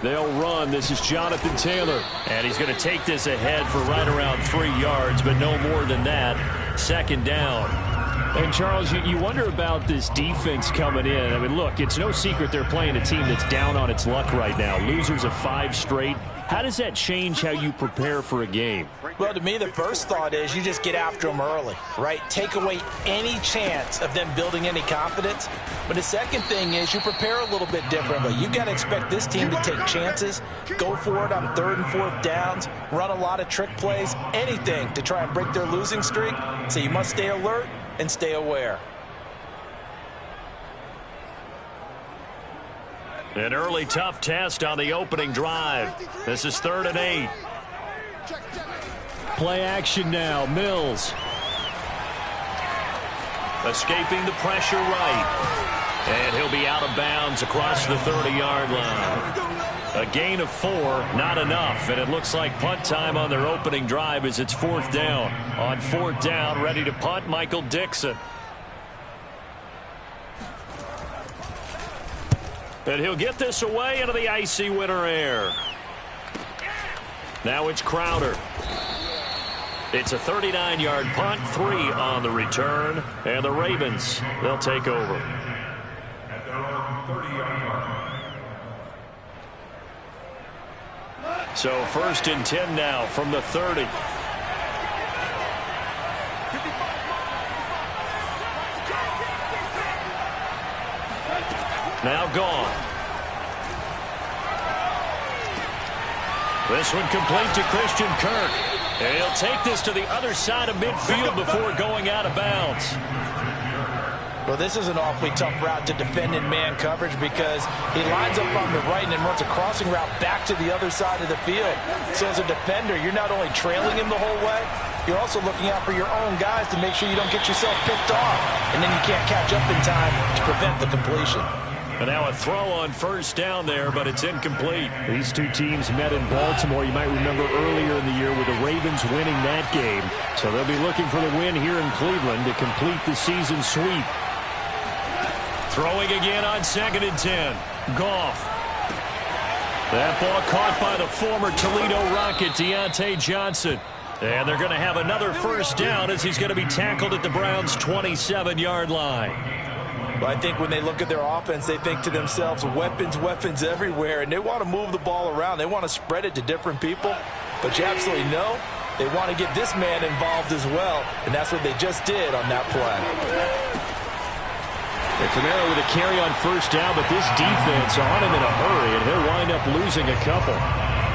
They'll run. This is Jonathan Taylor. And he's going to take this ahead for right around 3 yards, but no more than that. 2nd down. And, Charles, you wonder about this defense coming in. I mean, look, it's no secret they're playing a team that's down on its luck right now. Losers of 5 straight. How does that change how you prepare for a game? Well, to me, the first thought is you just get after them early, right? Take away any chance of them building any confidence. But the second thing is you prepare a little bit differently. You've got to expect this team to take chances, go for it on 3rd and 4th downs, run a lot of trick plays, anything to try and break their losing streak. So you must stay alert and stay aware. An early tough test on the opening drive. This is 3rd and 8. Play action now. Mills. Escaping the pressure right. And he'll be out of bounds across the 30-yard line. A gain of 4, not enough. And it looks like punt time on their opening drive as it's 4th down. On 4th down, ready to punt, Michael Dixon. And he'll get this away into the icy winter air. Now it's Crowder. It's a 39-yard punt, 3 on the return. And the Ravens, they'll take over. At their own 30-yard line. So 1st and 10 now from the 30. Now gone. This one complete to Christian Kirk. And he'll take this to the other side of midfield before going out of bounds. Well, this is an awfully tough route to defend in man coverage because he lines up on the right and then runs a crossing route back to the other side of the field. So as a defender, you're not only trailing him the whole way, you're also looking out for your own guys to make sure you don't get yourself picked off. And then you can't catch up in time to prevent the completion. And now a throw on 1st down there, but it's incomplete. These two teams met in Baltimore. You might remember earlier in the year with the Ravens winning that game. So they'll be looking for the win here in Cleveland to complete the season sweep. Throwing again on 2nd and 10. Goff. That ball caught by the former Toledo Rocket, Deontay Johnson. And they're going to have another 1st down as he's going to be tackled at the Browns' 27-yard line. Well, I think when they look at their offense, they think to themselves, weapons, weapons everywhere, and they want to move the ball around. They want to spread it to different people. But you absolutely know they want to get this man involved as well, and that's what they just did on that play. Kamara with a carry on 1st down, but this defense on him in a hurry, and he'll wind up losing a couple.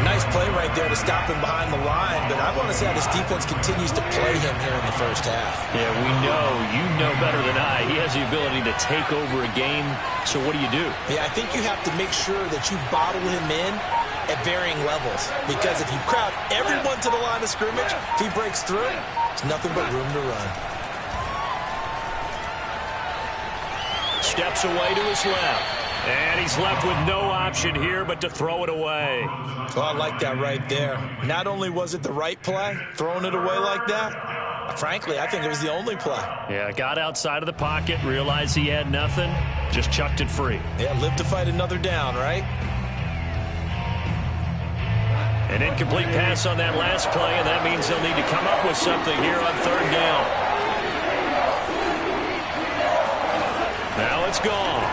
Nice play right there to stop him behind the line, but I want to see how this defense continues to play him here in the 1st half. Yeah, we know, you know better than I, he has the ability to take over a game, so what do you do? Yeah, I think you have to make sure that you bottle him in at varying levels, because if you crowd everyone to the line of scrimmage, if he breaks through, there's nothing but room to run. Steps away to his left. And he's left with no option here but to throw it away. Well, I like that right there. Not only was it the right play, throwing it away like that, frankly, I think it was the only play. Yeah, got outside of the pocket, realized he had nothing, just chucked it free. Yeah, live to fight another down, right? An incomplete pass on that last play, and that means they'll need to come up with something here on 3rd down. Now it's gone.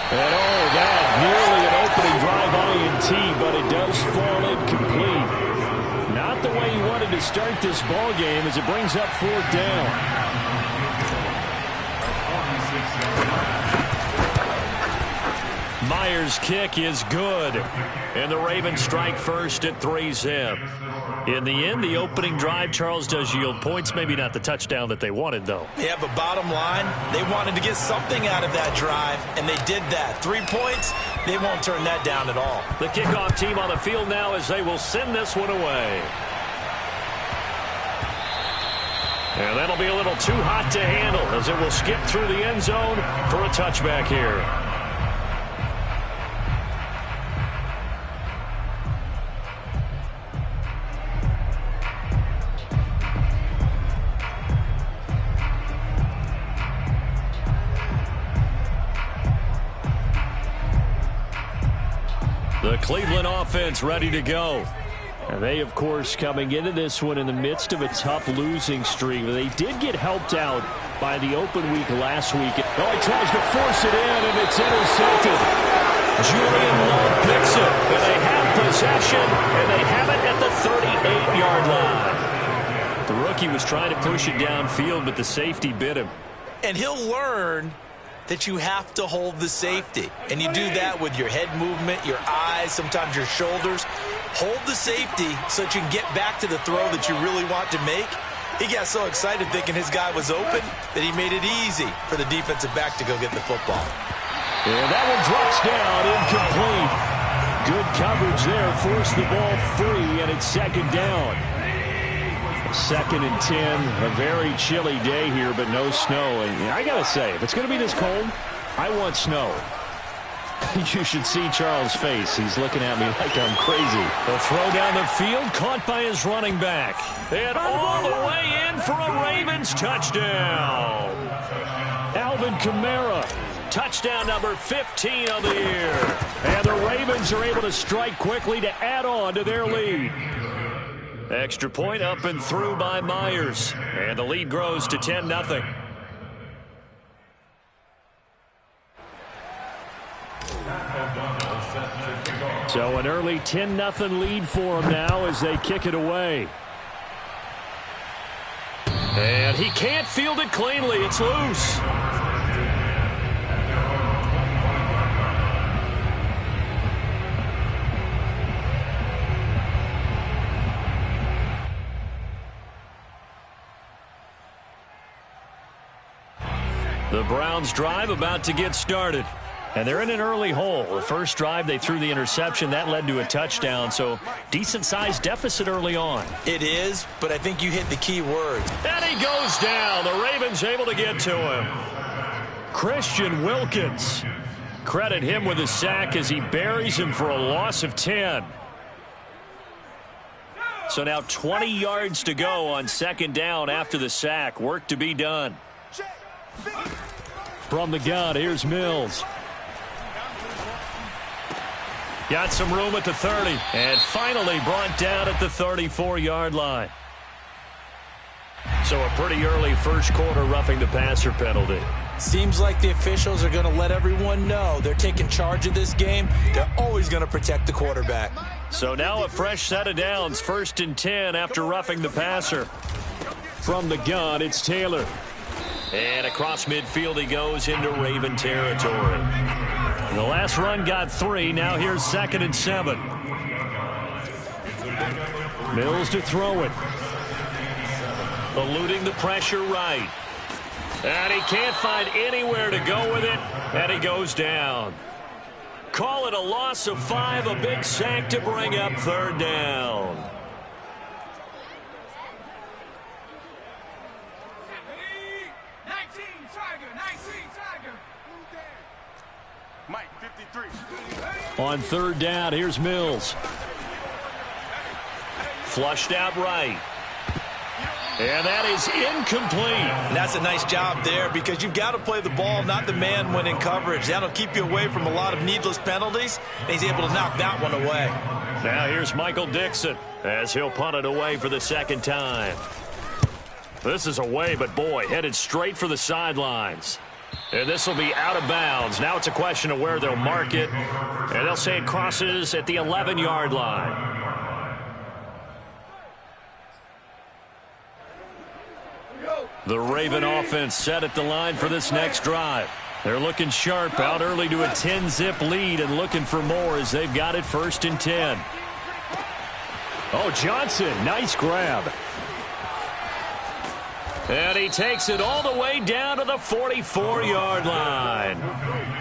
And that nearly an opening drive INT, but it does fall incomplete. Not the way he wanted to start this ball game as it brings up 4th down. Myers' kick is good. And the Ravens strike first at 3-zip. In the end, the opening drive, Charles, does yield points. Maybe not the touchdown that they wanted, though. Yeah, but bottom line, they wanted to get something out of that drive, and they did that. 3 points, they won't turn that down at all. The kickoff team on the field now as they will send this one away. And that'll be a little too hot to handle as it will skip through the end zone for a touchback here. The Cleveland offense ready to go. And they, of course, coming into this one in the midst of a tough losing streak. They did get helped out by the open week last week. Oh, he tries to force it in, and it's intercepted. Julian Love picks it, and they have possession, and they have it at the 38-yard line. The rookie was trying to push it downfield, but the safety bit him. And he'll learn that you have to hold the safety. And you do that with your head movement, your eyes, sometimes your shoulders. Hold the safety so that you can get back to the throw that you really want to make. He got so excited thinking his guy was open that he made it easy for the defensive back to go get the football. And that one drops down, incomplete. Good coverage there, forced the ball free, and it's second down. 2nd and 10, a very chilly day here, but no snow. And I got to say, if it's going to be this cold, I want snow. You should see Charles' face. He's looking at me like I'm crazy. The throw down the field, caught by his running back. And all the way in for a Ravens touchdown. Alvin Kamara, touchdown number 15 on the year. And the Ravens are able to strike quickly to add on to their lead. Extra point up and through by Myers. And the lead grows to 10-0. So an early 10-0 lead for them now as they kick it away. And he can't field it cleanly. It's loose. The Browns drive about to get started. And they're in an early hole. The first drive, they threw the interception. That led to a touchdown, so decent-sized deficit early on. It is, but I think you hit the key words. And he goes down. The Ravens able to get to him. Christian Wilkins. Credit him with a sack as he buries him for a loss of 10. So now 20 yards to go on second down after the sack. Work to be done. From the gun, here's Mills. Got some room at the 30. And finally brought down at the 34-yard line. So a pretty early first quarter roughing the passer penalty. Seems like the officials are going to let everyone know they're taking charge of this game. They're always going to protect the quarterback. So now a fresh set of downs. 1st and 10 after roughing the passer. From the gun, it's Taylor. And across midfield he goes into Raven territory. And the last run got 3. Now here's 2nd and 7. Mills to throw it. Eluding the pressure right. And he can't find anywhere to go with it. And he goes down. Call it a loss of 5. A big sack to bring up 3rd down. On 3rd down, here's Mills. Flushed out right. And that is incomplete. And that's a nice job there because you've got to play the ball, not the man when in coverage. That'll keep you away from a lot of needless penalties. And he's able to knock that one away. Now here's Michael Dixon as he'll punt it away for the 2nd time. This is away, but boy, headed straight for the sidelines. And this will be out of bounds. Now it's a question of where they'll mark it. And they'll say it crosses at the 11-yard line. The Raven offense set at the line for this next drive. They're looking sharp out early to a 10-zip lead and looking for more as they've got it 1st and 10. Oh, Johnson, nice grab. And he takes it all the way down to the 44-yard line.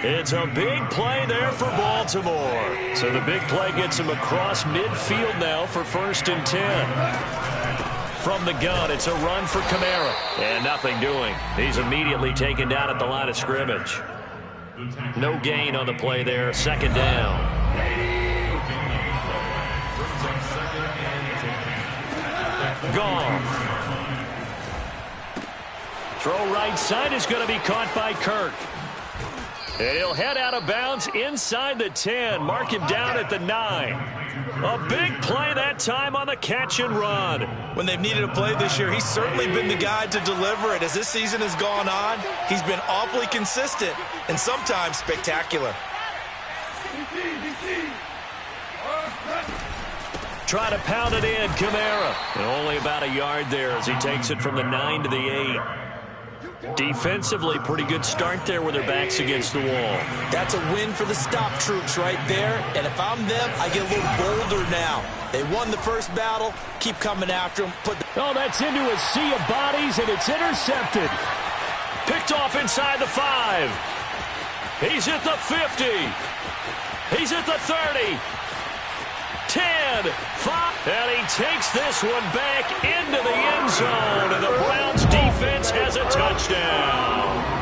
It's a big play there for Baltimore. So the big play gets him across midfield now for 1st and 10. From the gun, it's a run for Kamara. And nothing doing. He's immediately taken down at the line of scrimmage. No gain on the play there. 2nd down. Gone. Throw right side is going to be caught by Kirk. And he'll head out of bounds inside the 10. Mark him down at the 9. A big play that time on the catch and run. When they've needed a play this year, he's certainly been the guy to deliver it. As this season has gone on, he's been awfully consistent and sometimes spectacular. Try to pound it in, Kamara. And only about a yard there as he takes it from the 9 to the 8. Defensively, pretty good start there with their backs against the wall. That's a win for the stop troops right there. And if I'm them, I get a little bolder now. They won the first battle. Keep coming after them. Oh, that's into a sea of bodies, and it's intercepted. Picked off inside the 5. He's at the 50. He's at the 30. 10, 5, and he takes this one back into the end zone, and the Browns defense has a touchdown.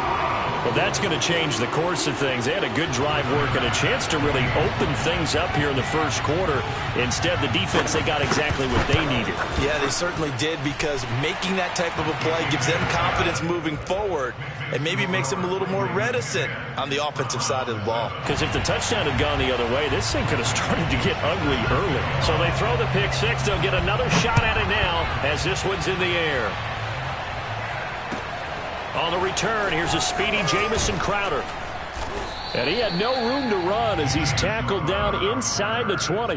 Well, that's going to change the course of things. They had a good drive work and a chance to really open things up here in the first quarter. Instead, the defense, they got exactly what they needed. Yeah, they certainly did, because making that type of a play gives them confidence moving forward and maybe makes them a little more reticent on the offensive side of the ball. Because if the touchdown had gone the other way, this thing could have started to get ugly early. So they throw the pick six. They'll get another shot at it now as this one's in the air. On the return, here's a speedy Jamison Crowder. And he had no room to run as he's tackled down inside the 20.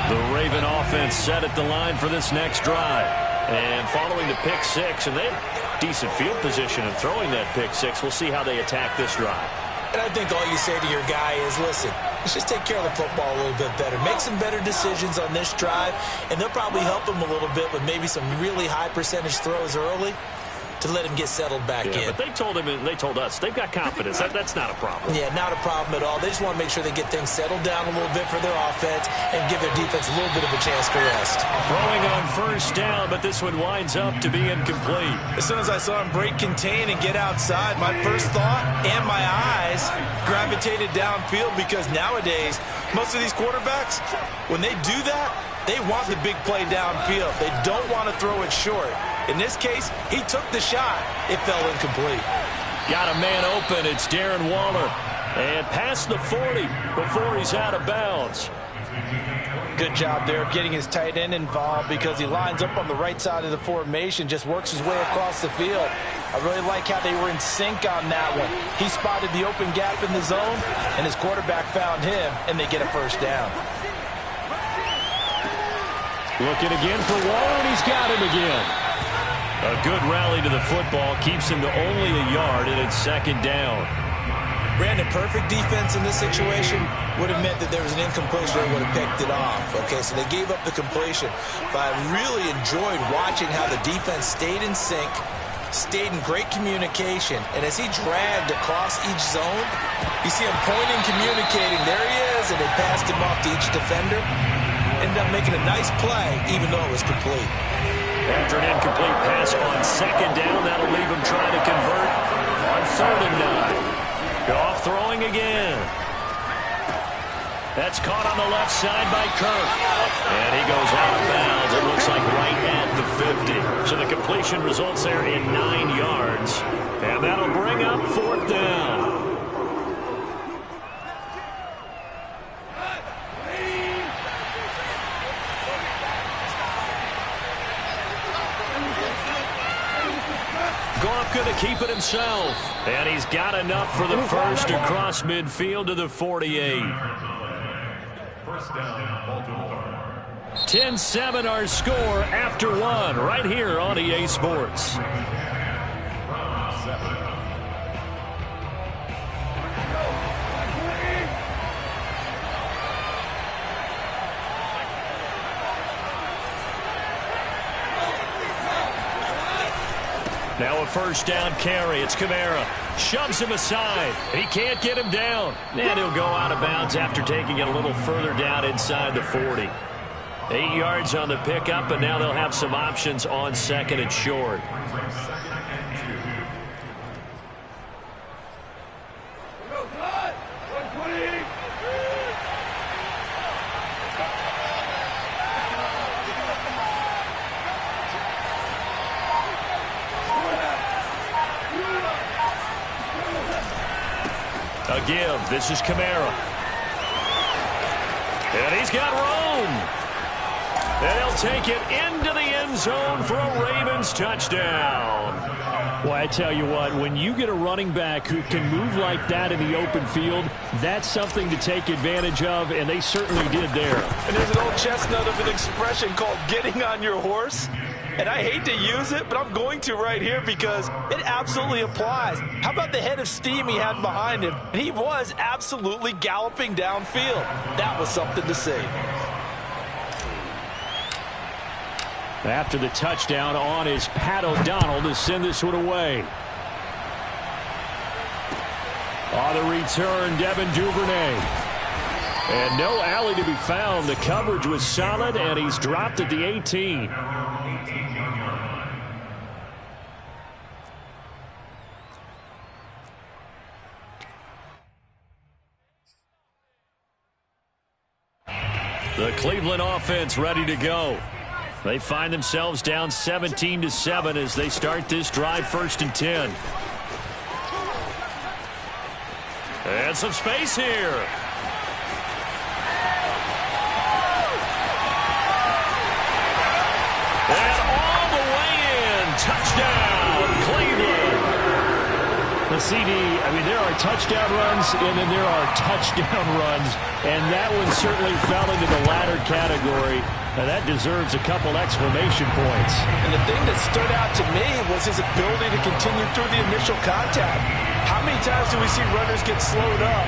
The Raven offense set at the line for this next drive. And following the pick six, and they have decent field position in throwing that pick six. We'll see how they attack this drive. And I think all you say to your guy is, listen, let's just take care of the football a little bit better. Make some better decisions on this drive, and they'll probably help him a little bit with maybe some really high percentage throws early to let him get settled back in. But they told him, and they told us, they've got confidence. That's not a problem. Yeah, not a problem at all. They just want to make sure they get things settled down a little bit for their offense and give their defense a little bit of a chance to rest. Throwing on first down, but this one winds up to be incomplete. As soon as I saw him break contain and get outside, my first thought and my eyes gravitated downfield, because nowadays, most of these quarterbacks, when they do that, they want the big play downfield. They don't want to throw it short. In this case, he took the shot. It fell incomplete. Got a man open. It's Darren Waller. And past the 40 before he's out of bounds. Good job there of getting his tight end involved, because he lines up on the right side of the formation, just works his way across the field. I really like how they were in sync on that one. He spotted the open gap in the zone, and his quarterback found him, and they get a first down. Looking again for Waller, and he's got him again. A good rally to the football keeps him to only a yard, and it's second down. Brandon, perfect defense in this situation would have meant that there was an incompletion that would have picked it off. Okay, so they gave up the completion. But I really enjoyed watching how the defense stayed in sync, stayed in great communication, and as he dragged across each zone, you see him pointing, communicating. There he is, and they passed him off to each defender. Ended up making a nice play, even though it was complete. After an incomplete pass on second down, that'll leave him trying to convert on 3rd and 9. Goff throwing again. That's caught on the left side by Kirk. And he goes out of bounds. It looks like right at the 50. So the completion results there in 9 yards. And that'll bring up 4th down. Going to keep it himself. And he's got enough for the first across midfield to the 48. First down, Baltimore. 10-7 our score after 1 right here on EA Sports. Now a first down carry. It's Kamara. Shoves him aside. He can't get him down. And he'll go out of bounds after taking it a little further down inside the 40. 8 yards on the pickup, and now they'll have some options on 2nd and short. A give. This is Kamara. And he's got room. And he'll take it into the end zone for a Ravens touchdown. Well, I tell you what, when you get a running back who can move like that in the open field, that's something to take advantage of, and they certainly did there. And there's an old chestnut of an expression called getting on your horse. And I hate to use it, but I'm going to right here because it absolutely applies. How about the head of steam he had behind him? And he was absolutely galloping downfield. That was something to see. After the touchdown on is Pat O'Donnell to send this one away. On the return, Devin Duvernay. And no alley to be found. The coverage was solid, and he's dropped at the 18. The Cleveland offense ready to go. They find themselves down 17-7 as they start this drive, 1st and 10. And some space here. And all the way in. Touchdown, Cleveland. The CD, I mean, there are touchdown runs, and then there are touchdown runs. And that one certainly fell into the latter category. Now that deserves a couple exclamation points. And the thing that stood out to me was his ability to continue through the initial contact. How many times do we see runners get slowed up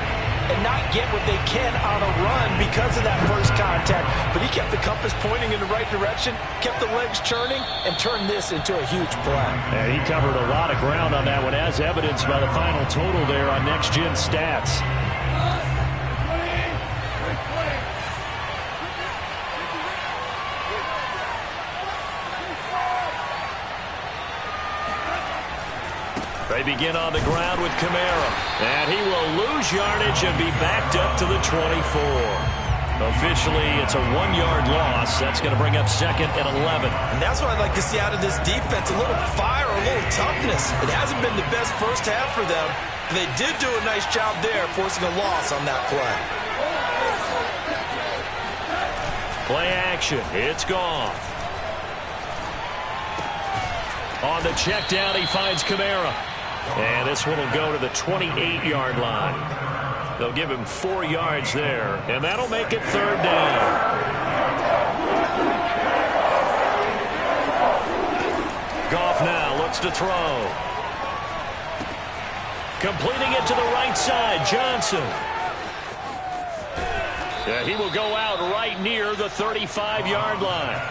and not get what they can on a run because of that first contact? But he kept the compass pointing in the right direction, kept the legs churning, and turned this into a huge play. And he covered a lot of ground on that one, as evidenced by the final total there on Next Gen Stats. They begin on the ground with Kamara. And he will lose yardage and be backed up to the 24. Officially, it's a 1-yard loss. That's going to bring up 2nd and 11. And that's what I'd like to see out of this defense. A little fire, a little toughness. It hasn't been the best first half for them. But they did do a nice job there, forcing a loss on that play. Play action. It's gone. On the check down, he finds Kamara. And this one will go to the 28-yard line. They'll give him 4 yards there, and that'll make it 3rd down. Goff now looks to throw. Completing it to the right side, Johnson. Yeah, he will go out right near the 35-yard line.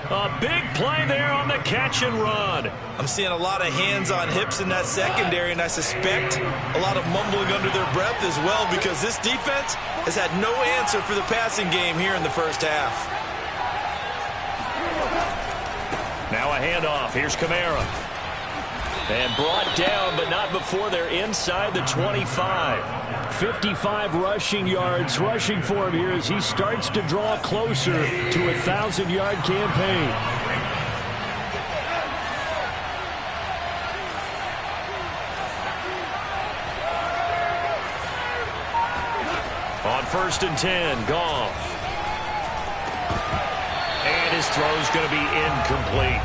A big play there on the catch and run. I'm seeing a lot of hands on hips in that secondary, and I suspect a lot of mumbling under their breath as well, because this defense has had no answer for the passing game here in the first half. Now a handoff. Here's Kamara. And brought down, but not before they're inside the 25. 55 rushing yards rushing for him here as he starts to draw closer to a 1,000-yard campaign. On 1st and 10, Goff. And his throw's going to be incomplete.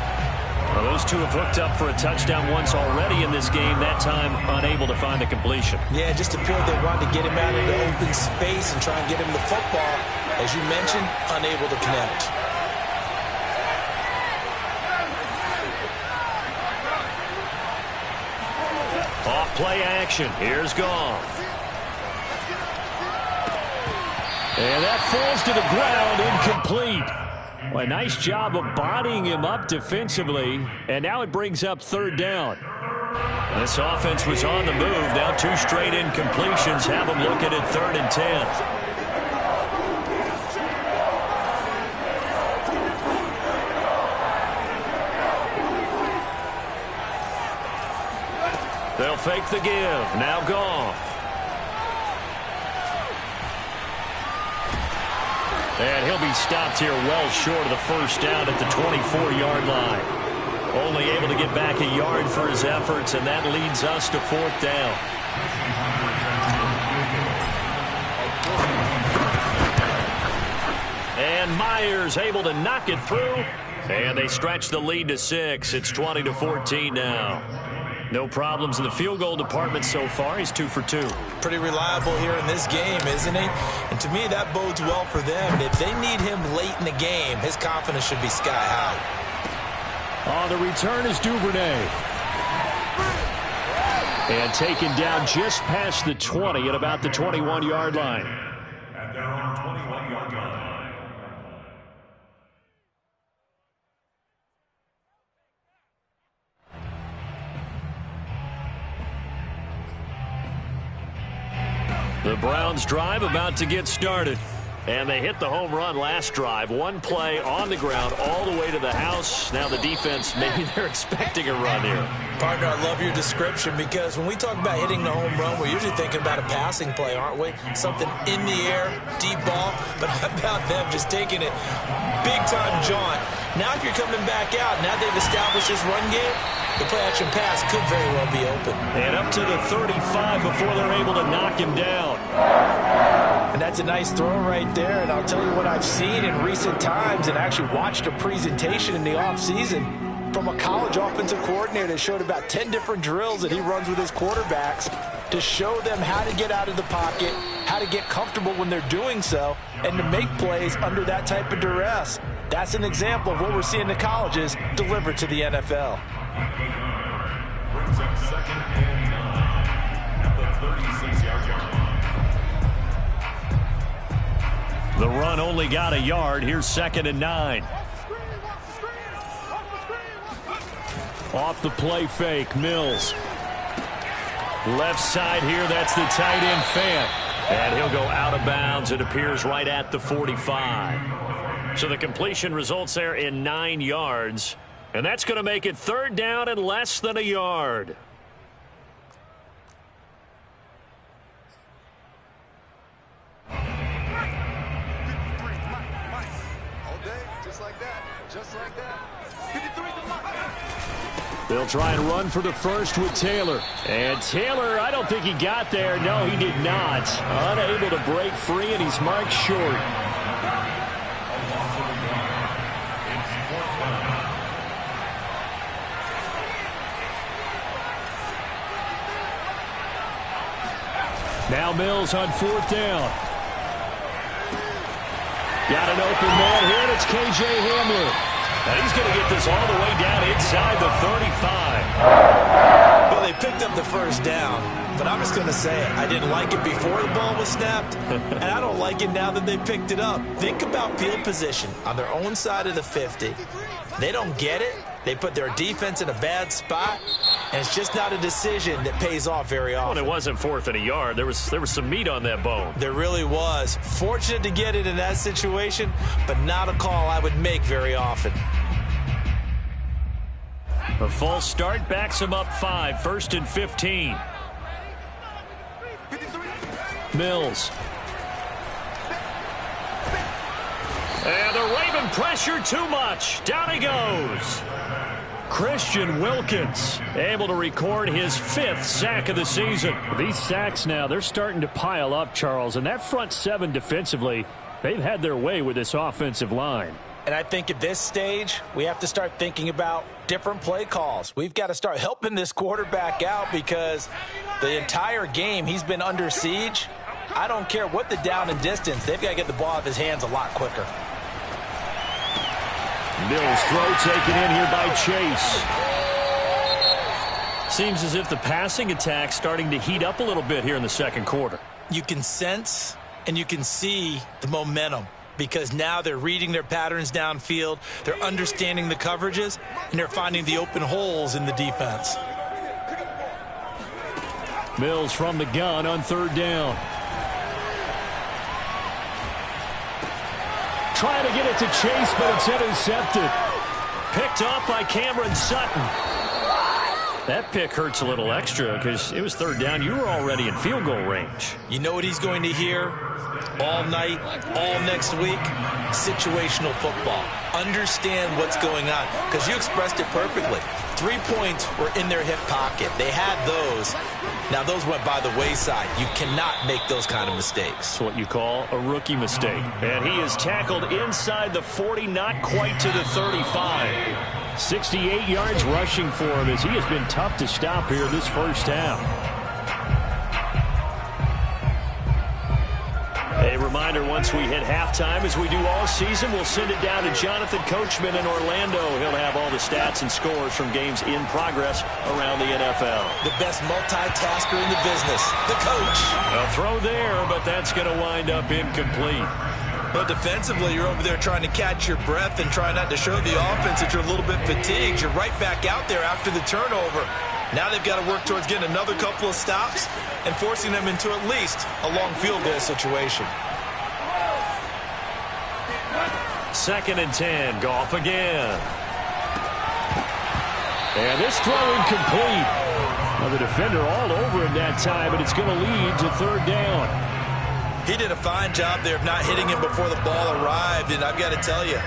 Well, those two have hooked up for a touchdown once already in this game, that time unable to find the completion. Yeah, just appeared they wanted to get him out into open space and try and get him the football. As you mentioned, unable to connect. Off play action. Here's Goff. And that falls to the ground, incomplete. Well, a nice job of bodying him up defensively, and now it brings up 3rd down. This offense was on the move. Now 2 straight incompletions have them looking at 3rd and 10. They'll fake the give. Now Goff. And he'll be stopped here well short of the 1st down at the 24-yard line. Only able to get back a yard for his efforts, and that leads us to 4th down. And Myers able to knock it through. And they stretch the lead to 6. It's 20-14 now. No problems in the field goal department so far. He's 2 for 2. Pretty reliable here in this game, isn't he? And to me, that bodes well for them. If they need him late in the game, his confidence should be sky high. On the return is Duvernay. And taken down just past the 20 at about the 21-yard line. And they're on 21-yard line. The Browns drive about to get started. And they hit the home run last drive. One play on the ground all the way to the house. Now the defense, maybe they're expecting a run here. Partner, I love your description because when we talk about hitting the home run, we're usually thinking about a passing play, aren't we? Something in the air, deep ball. But how about them just taking it big-time jaunt? Now if you're coming back out, now they've established this run game, the play-action pass could very well be open. And up to the 35 before they're able to knock him down. And that's a nice throw right there. And I'll tell you what I've seen in recent times and actually watched a presentation in the offseason from a college offensive coordinator that showed about 10 different drills that he runs with his quarterbacks to show them how to get out of the pocket, how to get comfortable when they're doing so, and to make plays under that type of duress. That's an example of what we're seeing the colleges deliver to the NFL. Brings up 2nd and 9 at the 36-yard line. The run only got a yard. Here's 2nd and 9. Off the play fake, Mills. Left side here, that's the tight end Fant. And he'll go out of bounds. It appears right at the 45. So the completion results there in 9 yards. And that's going to make it 3rd down and less than a yard. They'll try and run for the first with Taylor. And Taylor, I don't think he got there. No, he did not. Unable to break free, and he's marked short. Now Mills on 4th down. Got an open man here, and it's K.J. Hamler. And he's going to get this all the way down inside the 35. Well, they picked up the first down, but I'm just going to say it. I didn't like it before the ball was snapped, and I don't like it now that they picked it up. Think about field position on their own side of the 50. They don't get it. They put their defense in a bad spot, and it's just not a decision that pays off very often. Well, it wasn't 4th and a yard. There was some meat on that bone. There really was. Fortunate to get it in that situation, but not a call I would make very often. A false start backs him up 5. 1st and 15. Mills. And the Raven pressure too much. Down he goes. Christian Wilkins able to record his 5th sack of the season. These sacks now, they're starting to pile up, Charles. And that front 7 defensively, they've had their way with this offensive line. And I think at this stage, we have to start thinking about different play calls. We've got to start helping this quarterback out because the entire game he's been under siege. I don't care what the down and distance. They've got to get the ball out of his hands a lot quicker. Mills throw taken in here by Chase. Seems as if the passing attack's starting to heat up a little bit here in the 2nd quarter. You can sense and you can see the momentum because now they're reading their patterns downfield, they're understanding the coverages, and they're finding the open holes in the defense. Mills from the gun on 3rd down. Trying to get it to Chase, but it's intercepted. Picked off by Cameron Sutton. That pick hurts a little extra because it was 3rd down. You were already in field goal range. You know what he's going to hear all night, all next week? Situational football. Understand what's going on because you expressed it perfectly. 3 points were in their hip pocket. They had those. Now, those went by the wayside. You cannot make those kind of mistakes. That's what you call a rookie mistake. And he is tackled inside the 40, not quite to the 35. 68 yards rushing for him as he has been tough to stop here this first half. A reminder, once we hit halftime, as we do all season, we'll send it down to Jonathan Coachman in Orlando. He'll have all the stats and scores from games in progress around the NFL. The best multitasker in the business, the coach. A throw there, but that's going to wind up incomplete. But defensively, you're over there trying to catch your breath and try not to show the offense that you're a little bit fatigued. You're right back out there after the turnover. Now they've got to work towards getting another couple of stops and forcing them into at least a long field goal situation. 2nd and 10. Goff again. And this throw incomplete. Well, the defender all over him that time, and it's going to lead to 3rd down. He did a fine job there of not hitting him before the ball arrived, and I've got to tell you,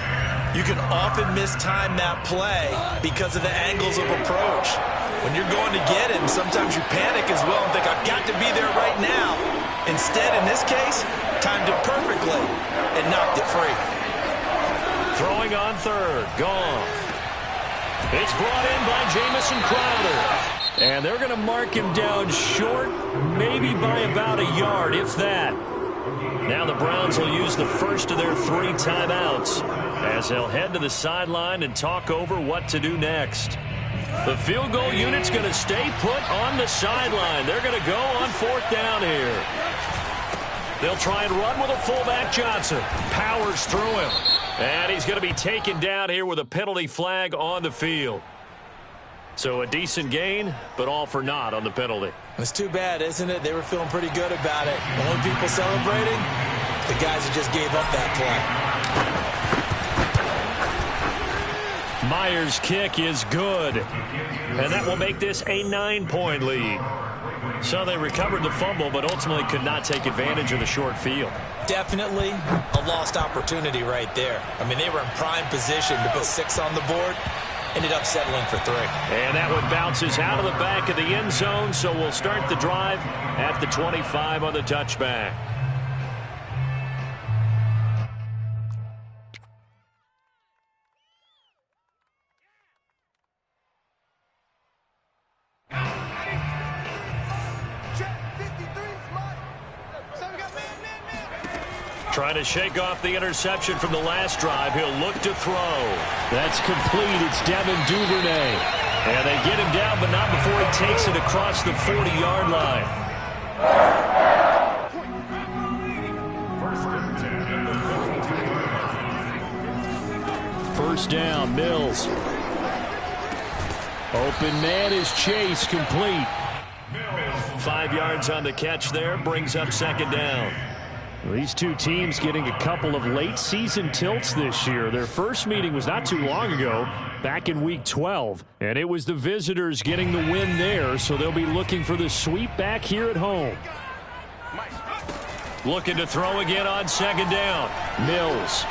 you can often mistime that play because of the angles of approach. When you're going to get him, sometimes you panic as well and think, I've got to be there right now. Instead, in this case, timed it perfectly and knocked it free. Throwing on 3rd. Goff. It's brought in by Jamison Crowder. And they're going to mark him down short, maybe by about a yard, if that. Now the Browns will use the first of their 3 timeouts as they'll head to the sideline and talk over what to do next. The field goal unit's going to stay put on the sideline. They're going to go on 4th down here. They'll try and run with a fullback. Johnson powers through him. And he's going to be taken down here with a penalty flag on the field. So a decent gain, but all for naught on the penalty. It's too bad, isn't it? They were feeling pretty good about it. The only people celebrating, the guys who just gave up that play. Myers' kick is good. And that will make this a 9-point lead. So they recovered the fumble, but ultimately could not take advantage of the short field. Definitely a lost opportunity right there. I mean, they were in prime position to put 6 on the board. Ended up settling for 3. And that one bounces out of the back of the end zone, so we'll start the drive at the 25 on the touchback. Trying to shake off the interception from the last drive. He'll look to throw. That's complete. It's Devin Duvernay. And they get him down, but not before he takes it across the 40-yard line. First down, Mills. Open man is Chase, complete. 5 yards on the catch there, brings up 2nd down. These two teams getting a couple of late-season tilts this year. Their first meeting was not too long ago, back in Week 12. And it was the visitors getting the win there, so they'll be looking for the sweep back here at home. Looking to throw again on 2nd down. Mills.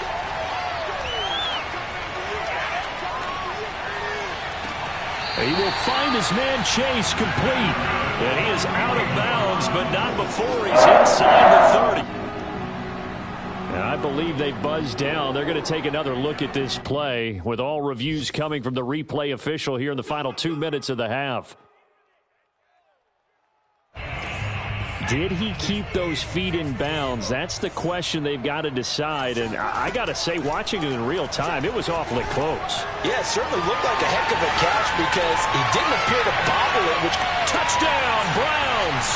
He will find his man Chase, complete. And he is out of bounds, but not before he's inside the 30. And I believe they buzzed down. They're going to take another look at this play with all reviews coming from the replay official here in the final 2 minutes of the half. Did he keep those feet in bounds? That's the question they've got to decide. And I got to say, watching it in real time, it was awfully close. Yeah, it certainly looked like a heck of a catch because he didn't appear to bobble it, which touchdown, Browns.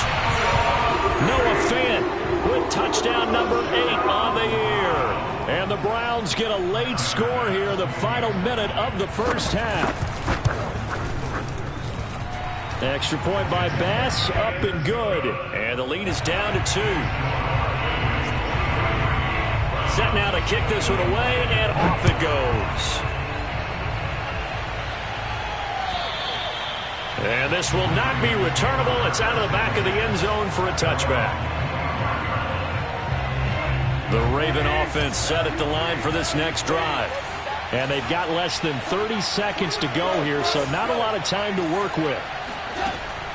Noah Fant with touchdown number 8 on the year. And the Browns get a late score here in the final minute of the first half. Extra point by Bass, up and good. And the lead is down to 2. Set now to kick this one away, and off it goes. And this will not be returnable. It's out of the back of the end zone for a touchback. The Raven offense set at the line for this next drive. And they've got less than 30 seconds to go here, so not a lot of time to work with.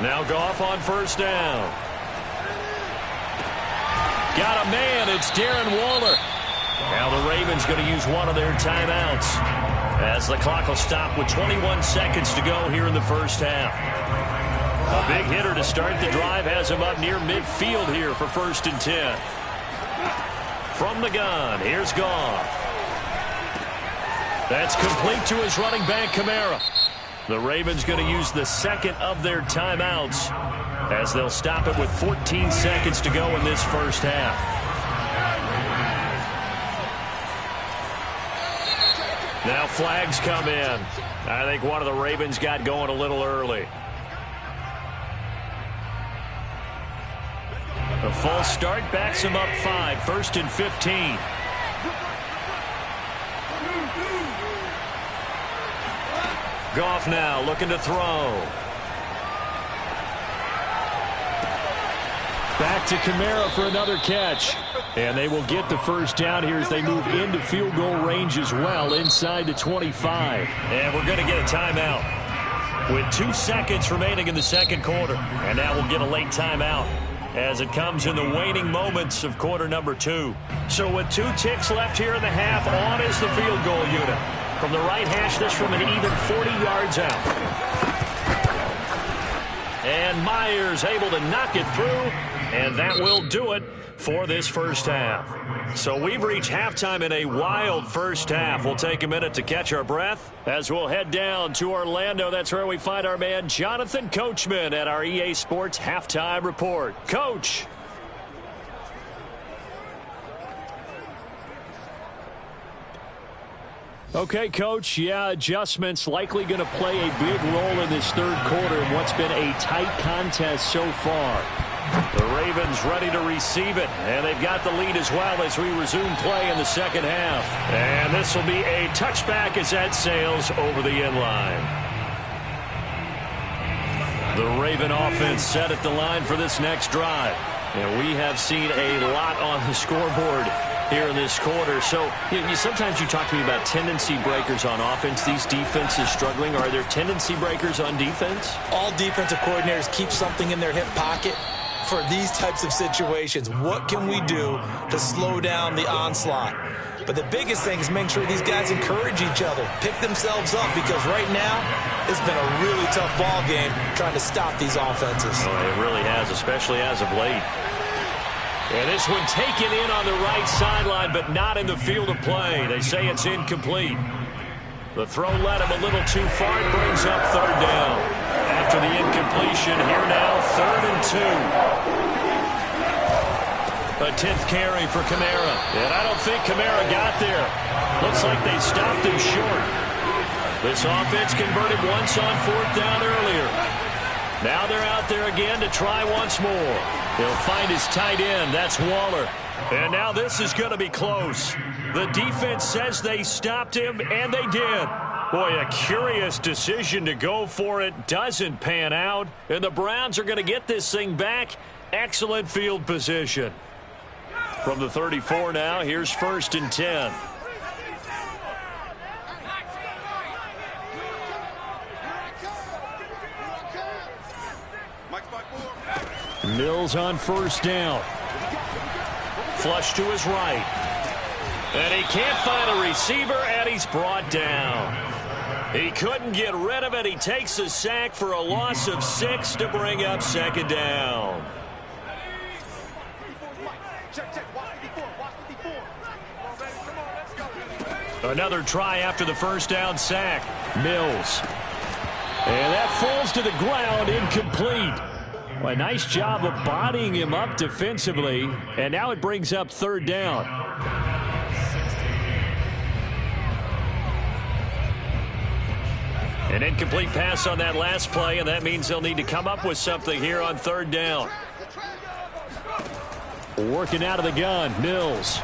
Now Goff on first down. Got a man. It's Darren Waller. Now the Ravens going to use one of their timeouts as the clock will stop with 21 seconds to go here in the first half. A big hitter to start the drive has him up near midfield here for 1st and 10. From the gun, here's Goff. That's complete to his running back, Kamara. The Ravens going to use the second of their timeouts as they'll stop it with 14 seconds to go in this first half. Now flags come in. I think one of the Ravens got going a little early. A false start backs him up 5, 1st and 15. Goff now looking to throw. Back to Kamara for another catch. And they will get the first down here as they move into field goal range as well inside the 25. And we're going to get a timeout with 2 seconds remaining in the second quarter. And now we'll get a late timeout as it comes in the waning moments of quarter number 2. So with 2 ticks left here in the half, on is the field goal unit. From the right hash, this from an even 40 yards out. And Myers able to knock it through, and that will do it for this first half. So we've reached halftime in a wild first half. We'll take a minute to catch our breath as we'll head down to Orlando. That's where we find our man Jonathan Coachman at our EA Sports Halftime Report. Coach. Okay, Coach, yeah, adjustments likely going to play a big role in this third quarter in what's been a tight contest so far. The Ravens ready to receive it, and they've got the lead as well as we resume play in the second half. And this will be a touchback as that sails over the end line. The Raven offense set at the line for this next drive. And we have seen a lot on the scoreboard here in this quarter. So sometimes you talk to me about tendency breakers on offense. These defenses struggling. Are there tendency breakers on defense? All defensive coordinators keep something in their hip pocket for these types of situations. What can we do to slow down the onslaught? But the biggest thing is make sure these guys encourage each other, pick themselves up, because right now it's been a really tough ball game trying to stop these offenses. Oh, it really has, especially as of late. And this one taken in on the right sideline, but not in the field of play. They say it's incomplete. The throw led him a little too far. It brings up third down. After the incompletion, here now, 3rd and 2. A 10th carry for Kamara. And I don't think Kamara got there. Looks like they stopped him short. This offense converted once on 4th down earlier. Now they're out there again to try once more. He'll find his tight end. That's Waller. And now this is going to be close. The defense says they stopped him, and they did. Boy, a curious decision to go for it. Doesn't pan out. And the Browns are going to get this thing back. Excellent field position. From the 34 now, here's 1st and 10. Mills on first down. Flush to his right. And he can't find a receiver, and he's brought down. He couldn't get rid of it. He takes a sack for a loss of 6 to bring up 2nd down. Another try after the first down sack. Mills. And that falls to the ground, incomplete. Well, a nice job of bodying him up defensively. And now it brings up 3rd down. An incomplete pass on that last play, and that means they'll need to come up with something here on 3rd down. Working out of the gun, Mills.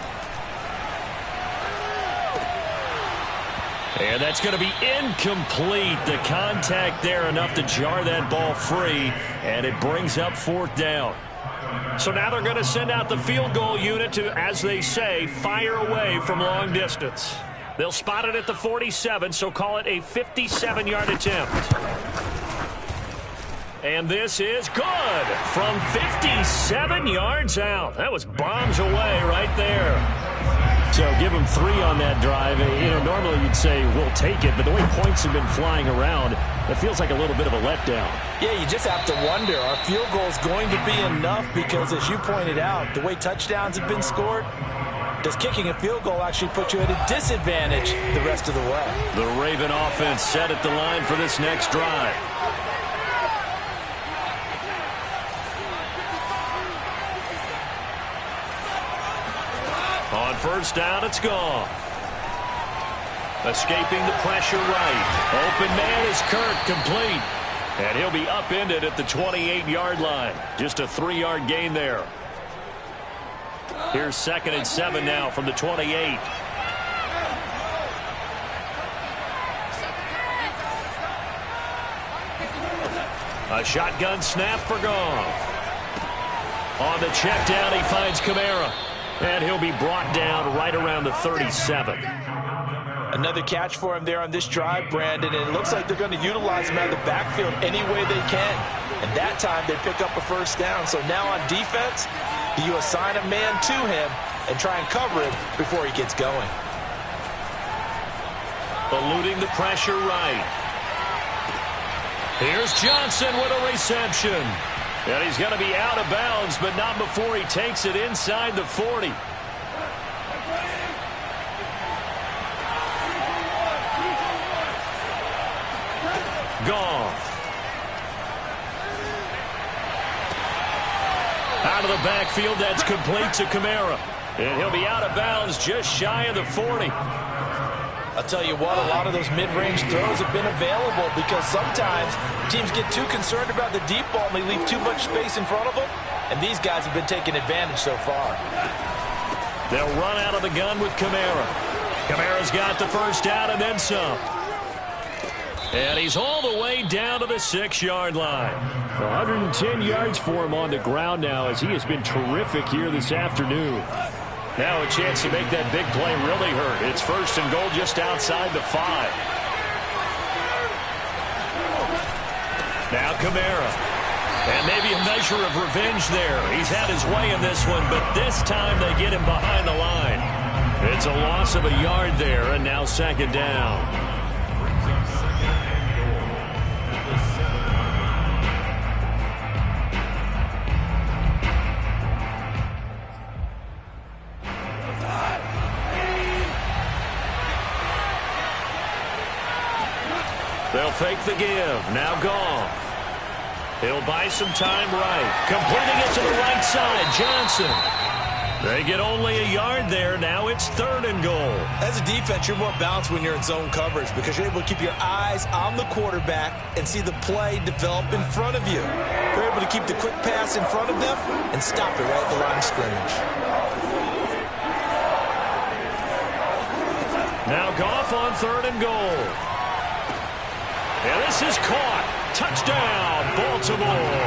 And that's going to be incomplete. The contact there enough to jar that ball free, and it brings up 4th down. So now they're going to send out the field goal unit to, as they say, fire away from long distance. They'll spot it at the 47, so call it a 57-yard attempt. And this is good from 57 yards out. That was bombs away right there. So give them 3 on that drive. You know, normally you'd say we'll take it, but the way points have been flying around, it feels like a little bit of a letdown. Yeah, you just have to wonder, are field goals going to be enough? Because as you pointed out, the way touchdowns have been scored, does kicking a field goal actually put you at a disadvantage the rest of the way? The Raven offense set at the line for this next drive. On first down, it's gone. Escaping the pressure right. Open man is Kirk, complete. And he'll be upended at the 28-yard line. Just a 3-yard gain there. Here's 2nd and 7 now from the 28. A shotgun snap for Goff. On the check down, he finds Kamara. And he'll be brought down right around the 37. Another catch for him there on this drive, Brandon, and it looks like they're going to utilize him out of the backfield any way they can. And that time they pick up a first down. So now on defense, you assign a man to him and try and cover him before he gets going. Eluding the pressure right. Here's Johnson with a reception. And he's going to be out of bounds, but not before he takes it inside the 40. Goff. Out of the backfield, that's complete to Kamara. And he'll be out of bounds just shy of the 40. I'll tell you what, a lot of those mid-range throws have been available because sometimes teams get too concerned about the deep ball and they leave too much space in front of them. And these guys have been taking advantage so far. They'll run out of the gun with Kamara. Kamara's got the first down and then some. And he's all the way down to the 6-yard line. 110 yards for him on the ground now as he has been terrific here this afternoon. Now a chance to make that big play really hurt. It's 1st and goal just outside the 5. Now Kamara. And maybe a measure of revenge there. He's had his way in this one, but this time they get him behind the line. It's a loss of a yard there, and now 2nd down. They'll fake the give. Now Goff. He'll buy some time right. Completing it to the right side. Johnson. They get only a yard there. Now it's 3rd and goal. As a defense, you're more balanced when you're in zone coverage because you're able to keep your eyes on the quarterback and see the play develop in front of you. You're able to keep the quick pass in front of them and stop it right at the line of scrimmage. Now Goff on 3rd and goal. And this is caught. Touchdown, Baltimore.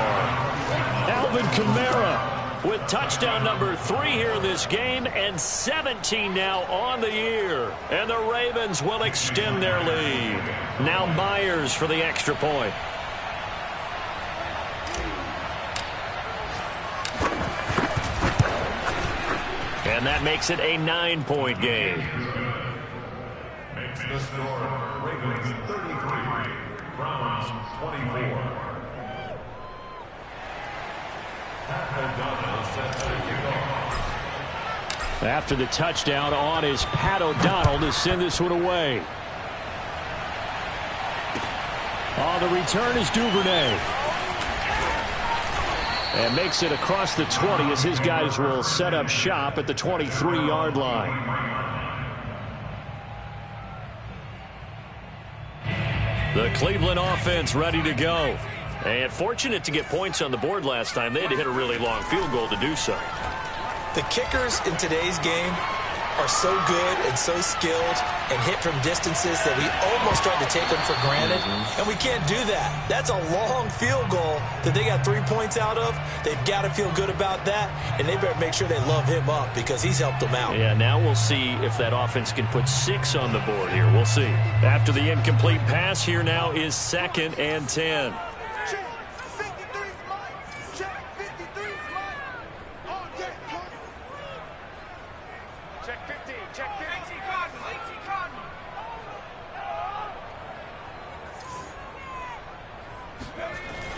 Alvin Kamara with touchdown number 3 here in this game and 17 now on the year. And the Ravens will extend their lead. Now Myers for the extra point. And that makes it a 9-point game. Makes the score Ravens 33, Browns 24. After the touchdown, on is Pat O'Donnell to send this one away. On the return is Duvernay. And makes it across the 20 as his guys will set up shop at the 23-yard line. The Cleveland offense ready to go. And fortunate to get points on the board last time. They had to hit a really long field goal to do so. The kickers in today's game are so good and so skilled and hit from distances that we almost start to take them for granted, and we can't do that. That's a long field goal that they got 3 points out of. They've got to feel good about that, and they better make sure they love him up because he's helped them out. Yeah, now we'll see if that offense can put 6 on the board here. We'll see. After the incomplete pass, here now is 2nd and 10.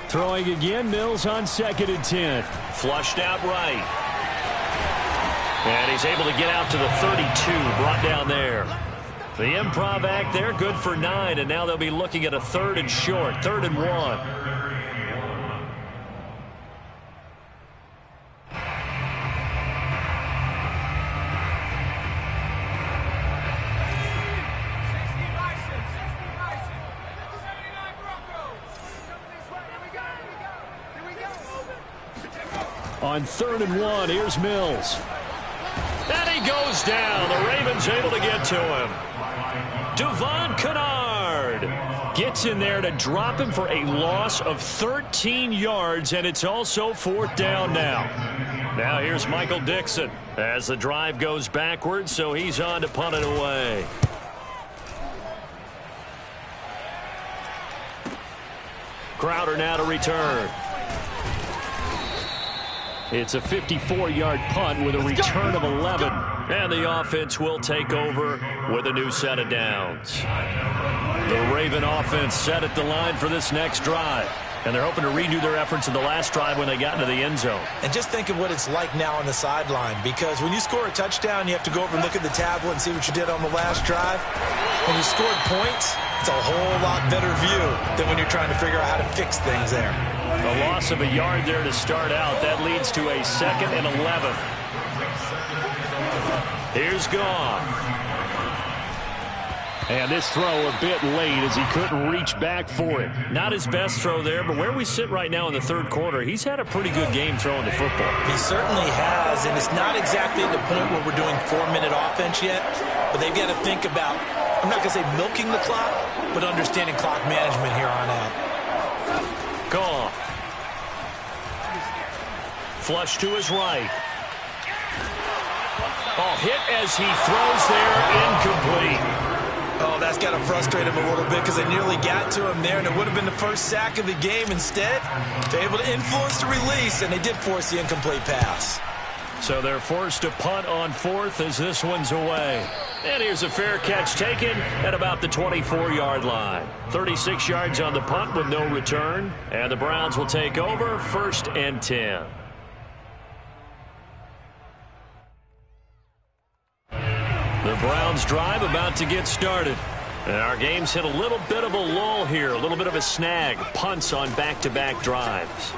Throwing again, Mills on 2nd and 10. Flushed out right. And he's able to get out to the 32, brought down there. The improv act there, good for 9, and now they'll be looking at a 3rd and short, 3rd and 1. On 3rd and 1, here's Mills. And he goes down. The Ravens able to get to him. Alvin Kamara gets in there to drop him for a loss of 13 yards, and it's also 4th down now. Now here's Michael Dixon as the drive goes backwards, so he's on to punt it away. Crowder now to return. It's a 54-yard punt with a return of 11. And the offense will take over with a new set of downs. The Raven offense set at the line for this next drive. And they're hoping to redo their efforts in the last drive when they got into the end zone. And just think of what it's like now on the sideline, because when you score a touchdown, you have to go over and look at the tablet and see what you did on the last drive. When you scored points, it's a whole lot better view than when you're trying to figure out how to fix things there. A loss of a yard there to start out. That leads to a 2nd and 11. Here's Goff. And this throw a bit late as he couldn't reach back for it. Not his best throw there, but where we sit right now in the 3rd quarter, he's had a pretty good game throwing the football. He certainly has, and it's not exactly at the point where we're doing 4-minute offense yet, but they've got to think about, I'm not going to say milking the clock, but understanding clock management here on out. Goff. Flush to his right. Oh, hit as he throws there, incomplete. Oh, that's got to frustrate him a little bit because they nearly got to him there, and it would have been the first sack of the game. Instead, they're able to influence the release, and they did force the incomplete pass. So they're forced to punt on 4th as this one's away. And here's a fair catch taken at about the 24-yard line. 36 yards on the punt with no return, and the Browns will take over 1st and 10. The Browns drive about to get started. And our game's hit a little bit of a lull here, a little bit of a snag. Punts on back-to-back drives.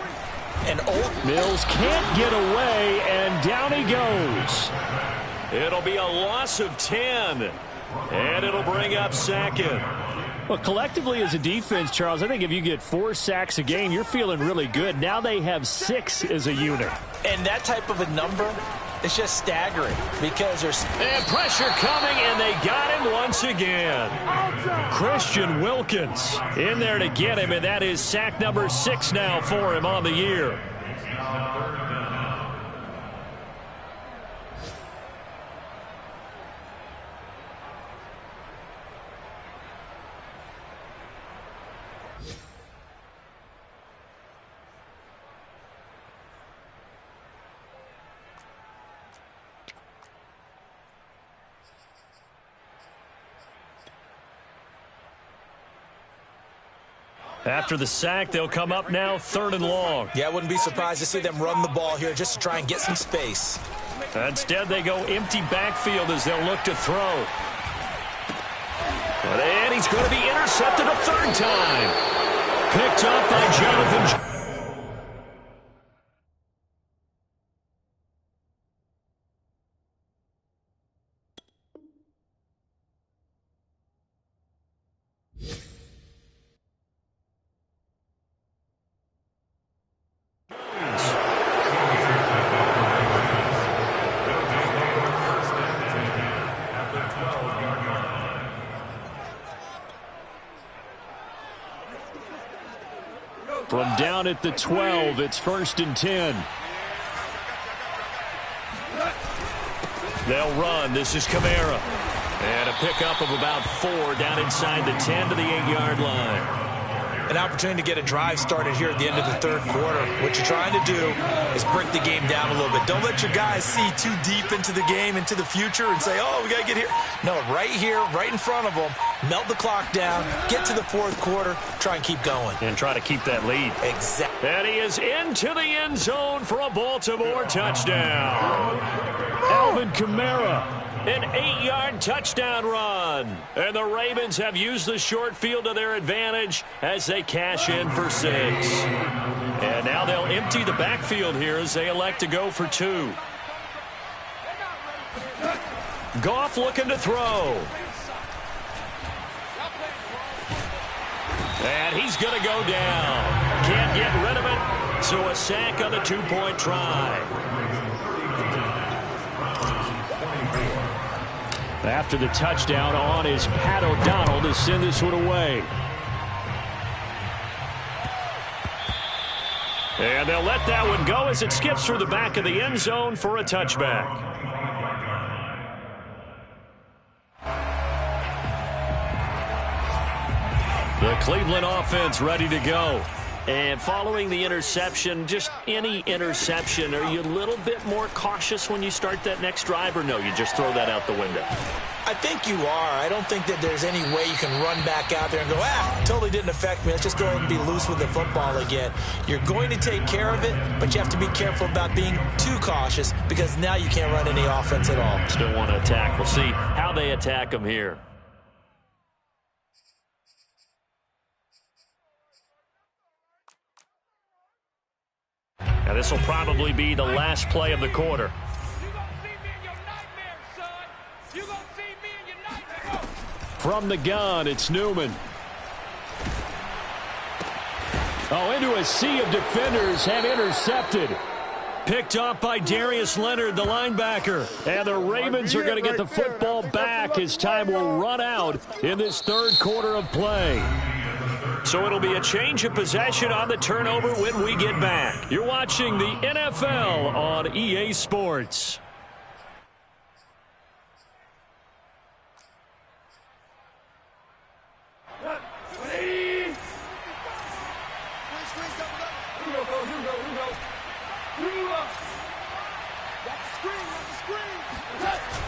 And Mills can't get away, and down he goes. It'll be a loss of 10, and it'll bring up 2nd. Well, collectively as a defense, Charles, I think if you get 4 sacks a game, you're feeling really good. Now they have 6 as a unit. And that type of a number, it's just staggering because there's... And pressure coming, and they got him once again. Christian Wilkins in there to get him, and that is sack number 6 now for him on the year. After the sack, they'll come up now 3rd and long. Yeah, I wouldn't be surprised to see them run the ball here just to try and get some space. Instead, they go empty backfield as they'll look to throw. And he's going to be intercepted a 3rd time. Picked up by Jonathan. Down at the 12, it's 1st and 10. They'll run. This is Kamara. And a pickup of about 4 down inside the 10 to the 8-yard line. An opportunity to get a drive started here at the end of the third quarter. What you're trying to do is break the game down a little bit. Don't let your guys see too deep into the game, into the future, and say, oh, we got to get here. No, right here, right in front of them, melt the clock down, get to the fourth quarter, try and keep going. And try to keep that lead. Exactly. And he is into the end zone for a Baltimore touchdown. Alvin Kamara. An 8-yard touchdown run. And the Ravens have used the short field to their advantage as they cash in for 6. And now they'll empty the backfield here as they elect to go for 2. Goff looking to throw. And he's going to go down. Can't get rid of it. So a sack on the 2-point try. After the touchdown, on is Pat O'Donnell to send this one away. And they'll let that one go as it skips through the back of the end zone for a touchback. The Cleveland offense ready to go. And following the interception, just any interception, are you a little bit more cautious when you start that next drive, or no, you just throw that out the window? I think you are. I don't think that there's any way you can run back out there and go, totally didn't affect me. Let's just go ahead and be loose with the football again. You're going to take care of it, but you have to be careful about being too cautious because now you can't run any offense at all. Still want to attack. We'll see how they attack them here. Now this will probably be the last play of the quarter. From the gun, it's Newman. Oh, into a sea of defenders and intercepted. Picked off by Darius Leonard, the linebacker. And the Ravens are going to get the football back as time will run out in this third quarter of play. So it'll be a change of possession on the turnover when we get back. You're watching the NFL on EA Sports.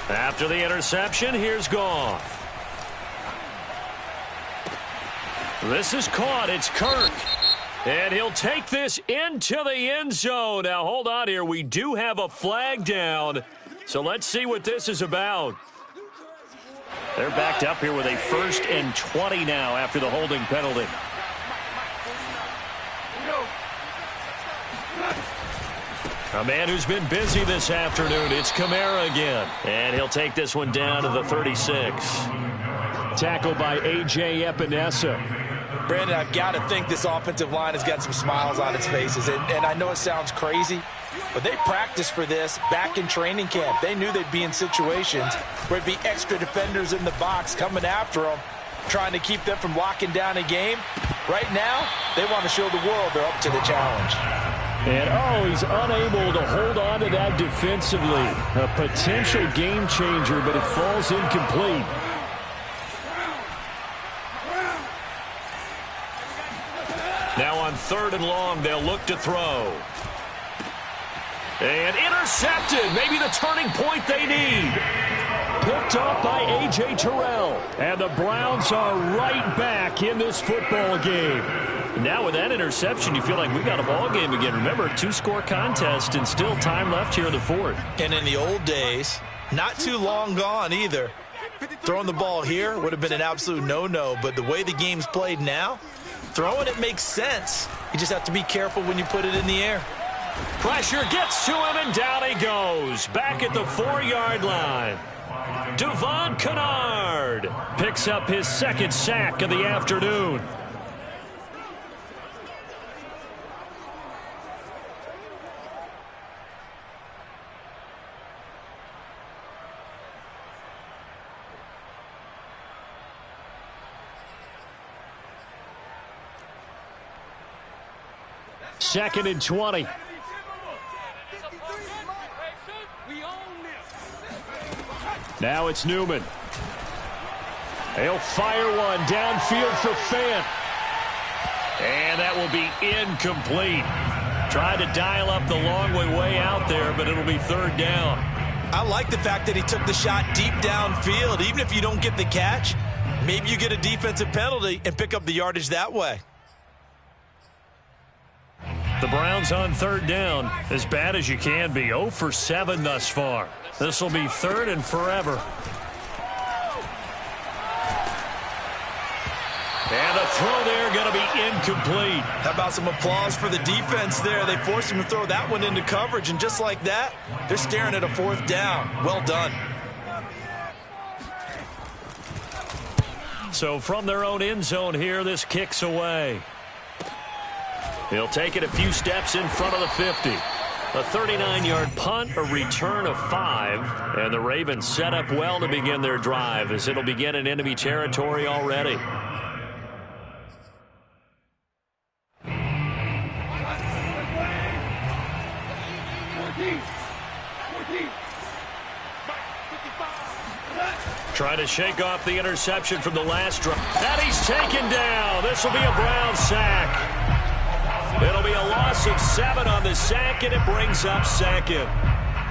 After the interception, here's Goff. This is caught. It's Kirk. And he'll take this into the end zone. Now, hold on here. We do have a flag down. So let's see what this is about. They're backed up here with a 1st and 20 now after the holding penalty. A man who's been busy this afternoon. It's Kamara again. And he'll take this one down to the 36. Tackled by A.J. Epinesa. Brandon, I've got to think this offensive line has got some smiles on its faces. And I know it sounds crazy, but they practiced for this back in training camp. They knew they'd be in situations where it'd be extra defenders in the box coming after them, trying to keep them from locking down a game. Right now, they want to show the world they're up to the challenge. And, he's unable to hold on to that defensively. A potential game changer, but it falls incomplete. Now on 3rd and long, they'll look to throw. And intercepted. Maybe the turning point they need. Picked up by A.J. Terrell. And the Browns are right back in this football game. Now with that interception, you feel like we got a ball game again. Remember, 2-score contest and still time left here in the fourth. And in the old days, not too long gone either, throwing the ball here would have been an absolute no-no. But the way the game's played now, throwing it makes sense. You just have to be careful when you put it in the air. Pressure gets to him, and down he goes. Back at the 4-yard line. Devon Kennard picks up his 2nd sack of the afternoon. 2nd and 20. Now it's Newman. He'll fire one downfield for Fant. And that will be incomplete. Tried to dial up the long way out there, but it'll be 3rd down. I like the fact that he took the shot deep downfield. Even if you don't get the catch, maybe you get a defensive penalty and pick up the yardage that way. The Browns on 3rd down, as bad as you can be. 0 for 7 thus far. This will be 3rd and forever. And the throw there going to be incomplete. How about some applause for the defense there? They forced him to throw that one into coverage, and just like that, they're staring at a 4th down. Well done. So from their own end zone here, this kicks away. He'll take it a few steps in front of the 50. A 39-yard punt, a return of 5, and the Ravens set up well to begin their drive as it'll begin in enemy territory already. Trying to shake off the interception from the last drive. And he's taken down. This will be a Brown sack. It'll be a loss of 7 on the sack, and it brings up 2nd.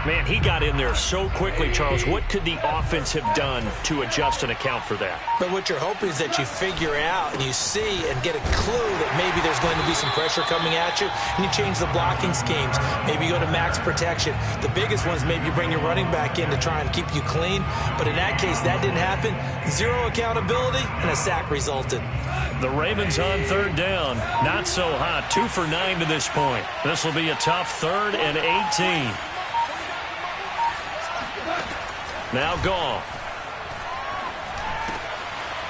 Man, he got in there so quickly, Charles. What could the offense have done to adjust and account for that? But what you're hoping is that you figure out and you see and get a clue that maybe there's going to be some pressure coming at you, and you change the blocking schemes. Maybe you go to max protection. The biggest one is maybe you bring your running back in to try and keep you clean. But in that case, that didn't happen. 0 accountability, and a sack resulted. The Ravens on 3rd down. Not so hot. 2 for 9 to this point. This will be a tough 3rd and 18. Now Goff.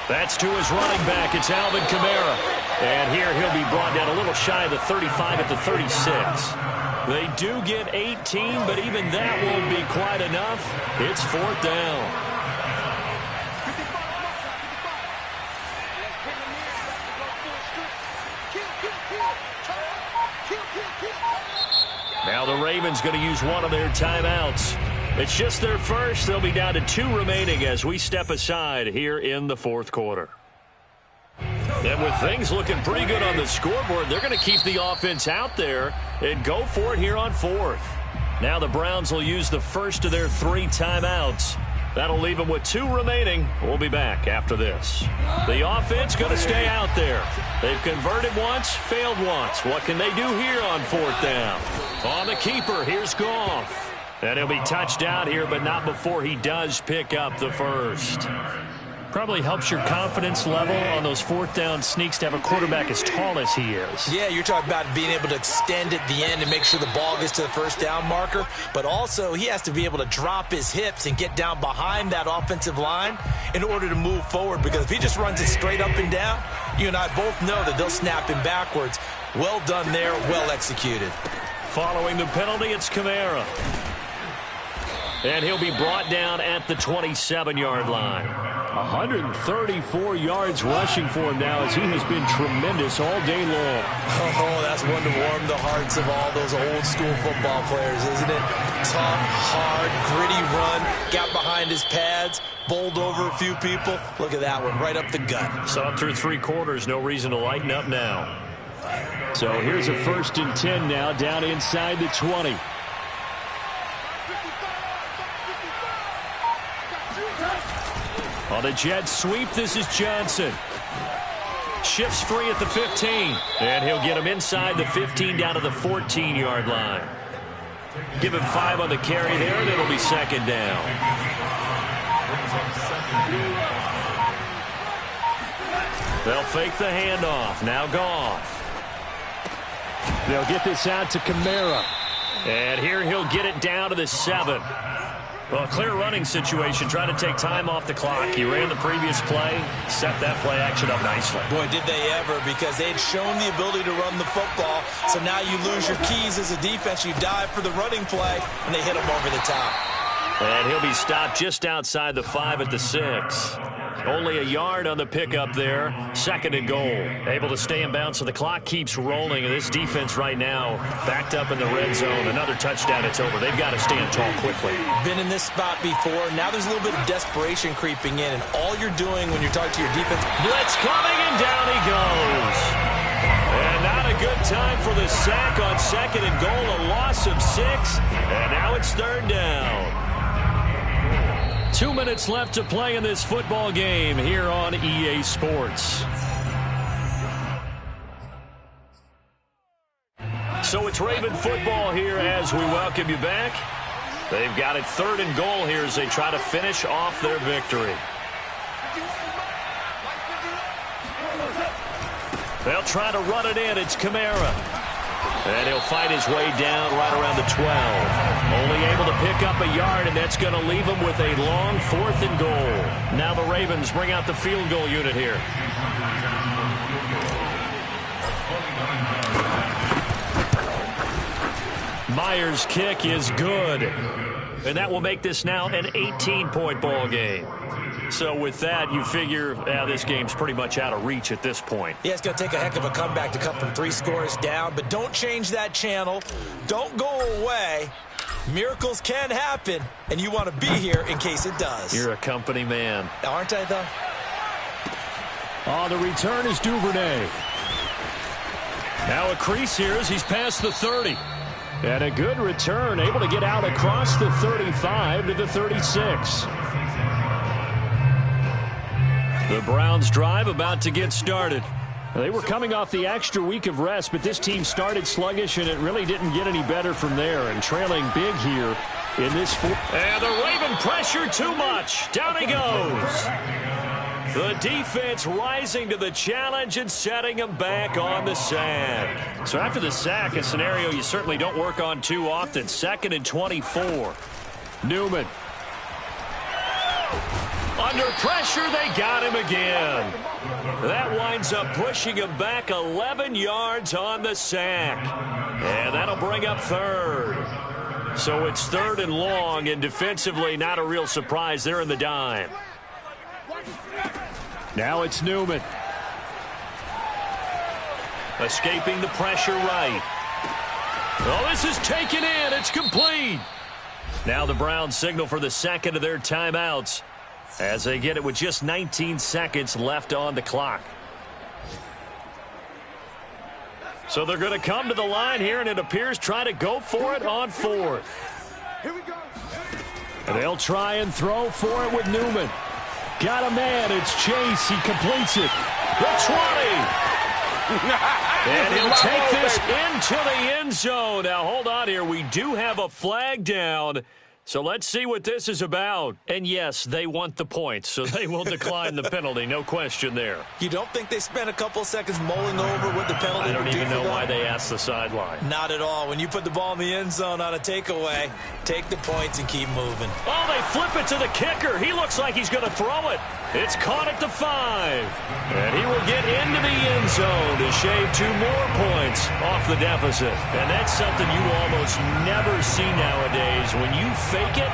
That's to his running back. It's Alvin Kamara. And here he'll be brought down a little shy of the 35 at the 36. They do get 18, but even that won't be quite enough. It's 4th down. Now the Ravens going to use one of their timeouts. It's just their first. They'll be down to 2 remaining as we step aside here in the 4th quarter. And with things looking pretty good on the scoreboard, they're going to keep the offense out there and go for it here on 4th. Now the Browns will use the first of their 3 timeouts. That'll leave them with 2 remaining. We'll be back after this. The offense going to stay out there. They've converted once, failed once. What can they do here on 4th down? On the keeper, here's Goff. And he'll be touched out here, but not before he does pick up the first. Probably helps your confidence level on those 4th down sneaks to have a quarterback as tall as he is. Yeah, you're talking about being able to extend at the end and make sure the ball gets to the 1st down marker. But also, he has to be able to drop his hips and get down behind that offensive line in order to move forward. Because if he just runs it straight up and down, you and I both know that they'll snap him backwards. Well done there, well executed. Following the penalty, it's Kamara. And he'll be brought down at the 27-yard line. 134 yards rushing for him now as he has been tremendous all day long. Oh, that's one to warm the hearts of all those old-school football players, isn't it? Tough, hard, gritty run, got behind his pads, bowled over a few people. Look at that one, right up the gut. Saw through 3 quarters, no reason to lighten up now. So here's a 1st and 10 now, down inside the 20. On the jet sweep, this is Johnson. Shifts free at the 15. And he'll get him inside the 15 down to the 14-yard line. Give him 5 on the carry there, and it'll be 2nd down. They'll fake the handoff. Now Goff. They'll get this out to Kamara. And here he'll get it down to the 7. Well, a clear running situation, trying to take time off the clock. He ran the previous play, set that play action up nicely. Boy, did they ever, because they had shown the ability to run the football. So now you lose your keys as a defense. You dive for the running play, and they hit him over the top. And he'll be stopped just outside the 5 at the 6. Only a yard on the pickup there. 2nd and goal. Able to stay in bounds, so the clock keeps rolling. And this defense right now backed up in the red zone. Another touchdown, it's over. They've got to stand tall quickly. Been in this spot before. Now there's a little bit of desperation creeping in. And all you're doing when you're talking to your defense, blitz coming, and down he goes. And not a good time for the sack on 2nd and goal. A loss of 6. And now it's 3rd down. 2 minutes left to play in this football game here on EA Sports. So it's Raven football here as we welcome you back. They've got it 3rd and goal here as they try to finish off their victory. They'll try to run it in. It's Kamara. And he'll fight his way down right around the 12. Only able to pick up a yard, and that's going to leave him with a long 4th and goal. Now the Ravens bring out the field goal unit here. Myers' kick is good. And that will make this now an 18-point ball game. So with that, you figure this game's pretty much out of reach at this point. Yeah, it's going to take a heck of a comeback to come from 3 scores down, but don't change that channel. Don't go away. Miracles can happen, and you want to be here in case it does. You're a company man. Aren't I, though? On the return is Duvernay. Now a crease here as he's past the 30. And a good return, able to get out across the 35 to the 36. The Browns drive about to get started. They were coming off the extra week of rest, but this team started sluggish, and it really didn't get any better from there. And trailing big here in this fourth. And the Raven pressure too much. Down he goes. The defense rising to the challenge and setting him back on the sack. So after the sack, a scenario you certainly don't work on too often. 2nd and 24. Newman. Under pressure, they got him again. That winds up pushing him back 11 yards on the sack. And that'll bring up 3rd. So it's 3rd and long, and defensively not a real surprise. They're in the dime. Now it's Newman. Escaping the pressure right. Oh, this is taken in. It's complete. Now the Browns signal for the 2nd of their timeouts as they get it with just 19 seconds left on the clock. So they're going to come to the line here, and it appears try to go for it on 4th. And they'll try and throw for it with Newman. Got a man. It's Chase. He completes it. The 20. And he'll take this into the end zone. Now, hold on here. We do have a flag down. So let's see what this is about. And yes, they want the points, so they will decline the penalty. No question there. You don't think they spent a couple seconds mulling over what the penalty would do? I don't even know why they asked the sideline. Not at all. When you put the ball in the end zone on a takeaway, take the points and keep moving. Oh, they flip it to the kicker. He looks like he's going to throw it. It's caught at the 5. And he will get into the end zone to shave 2 more points off the deficit. And that's something you almost never see nowadays. When you fake it,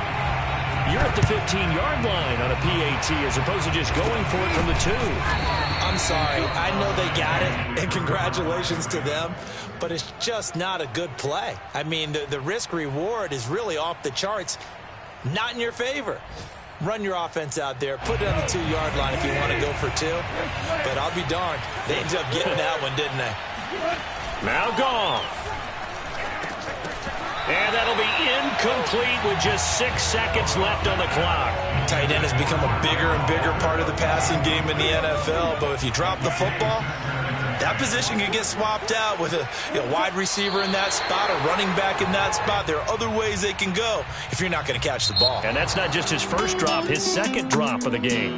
you're at the 15-yard line on a PAT as opposed to just going for it from the 2. I'm sorry. I know they got it, and congratulations to them, but it's just not a good play. I mean, the risk-reward is really off the charts, not in your favor. Run your offense out there. Put it on the 2-yard line if you want to go for 2. But I'll be darned. They ended up getting that one, didn't they? Now gone. And that'll be incomplete with just 6 seconds left on the clock. Tight end has become a bigger and bigger part of the passing game in the NFL. But if you drop the football, that position can get swapped out with a wide receiver in that spot, a running back in that spot. There are other ways they can go if you're not going to catch the ball. And that's not just his first drop, his 2nd drop of the game.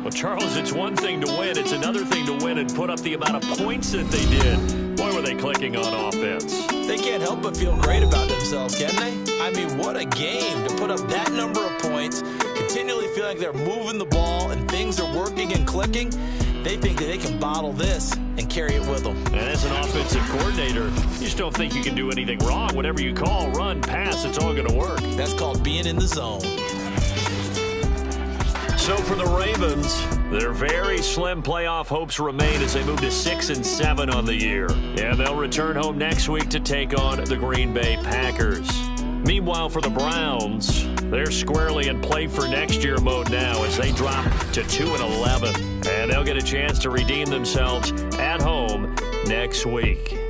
Well, Charles, it's one thing to win. It's another thing to win and put up the amount of points that they did. Boy, were they clicking on offense. They can't help but feel great about themselves, can they? I mean, what a game to put up that number of points, continually feel like they're moving the ball and things are working and clicking. They think that they can bottle this and carry it with them. And as an offensive coordinator, you just don't think you can do anything wrong. Whatever you call, run, pass, it's all going to work. That's called being in the zone. So for the Ravens, their very slim playoff hopes remain as they move to 6-7 on the year. And they'll return home next week to take on the Green Bay Packers. Meanwhile, for the Browns, they're squarely in play for next year mode now as they drop to 2-11. And they'll get a chance to redeem themselves at home next week.